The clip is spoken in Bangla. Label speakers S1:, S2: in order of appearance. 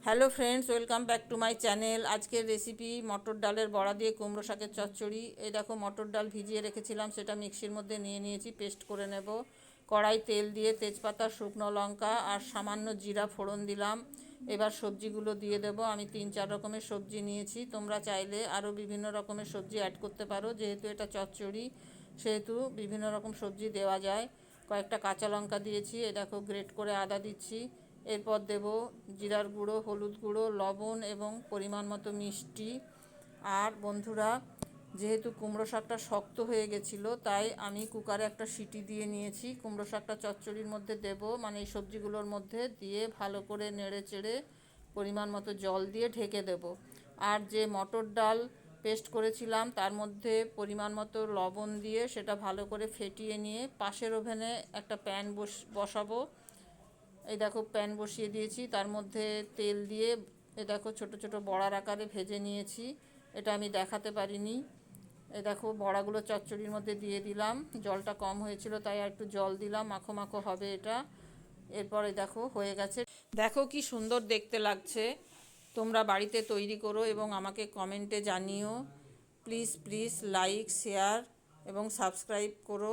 S1: Hello friends, welcome back to my channel. আজকের রেসিপি মটর ডালের বড়া দিয়ে কুমড়ো শাকের চচ্চড়ি। এই দেখো, মটর ডাল ভিজিয়ে রেখেছিলাম, সেটা মিক্সির মধ্যে নিয়ে নিয়েছি, পেস্ট করে নেব। কড়াই তেল দিয়ে তেজপাতা, শুকনো লঙ্কা আর সামান্য জিরা ফোড়ন দিলাম। এবার সবজিগুলো দিয়ে দেব। আমি 3-4 রকমের সবজি নিয়েছি, তোমরা চাইলে আরও বিভিন্ন রকমের সবজি অ্যাড করতে পারো। যেহেতু এটা চচ্চড়ি সেহেতু বিভিন্ন রকম সবজি দেওয়া যায়। কয়েকটা কাঁচা লঙ্কা দিয়েছি, এ দেখো গ্রেট করে আদা দিচ্ছি। এরপর দেব জিরার গুঁড়ো, হলুদ গুঁড়ো, লবণ এবং পরিমাণ মতো মিষ্টি। আর বন্ধুরা, যেহেতু কুমড়ো শাকটা শক্ত হয়ে গেছিলো, তাই আমি কুকারে একটা সিটি দিয়ে নিয়েছি। কুমড়ো শাকটা চচ্চড়ির মধ্যে দেব, মানে এই সবজিগুলোর মধ্যে দিয়ে ভালো করে নেড়ে চেড়ে পরিমাণ মতো জল দিয়ে ঢেকে দেব। আর যে মটর ডাল পেস্ট করেছিলাম তার মধ্যে পরিমাণ মতো লবণ দিয়ে সেটা ভালো করে ফেটিয়ে নিয়ে পাশের ওভেনে একটা প্যান বসাবো। এই দেখো, প্যান বসিয়ে দিয়েছি, তার মধ্যে তেল দিয়ে এই দেখো ছোট ছোট বড়ার আকারে ভেজে নিয়েছি। এটা আমি দেখাতে পারিনি। এই দেখো, বড়াগুলো চচ্চড়ির মধ্যে দিয়ে দিলাম। জলটা কম হয়েছিল তাই আর একটু জল দিলাম, মাখো মাখো হবে এটা। এরপরে দেখো হয়ে গেছে। দেখো কি সুন্দর দেখতে লাগছে। তোমরা বাড়িতে তৈরি করো এবং আমাকে কমেন্টে জানিও। প্লিজ প্লিজ লাইক, শেয়ার এবং সাবস্ক্রাইব করো।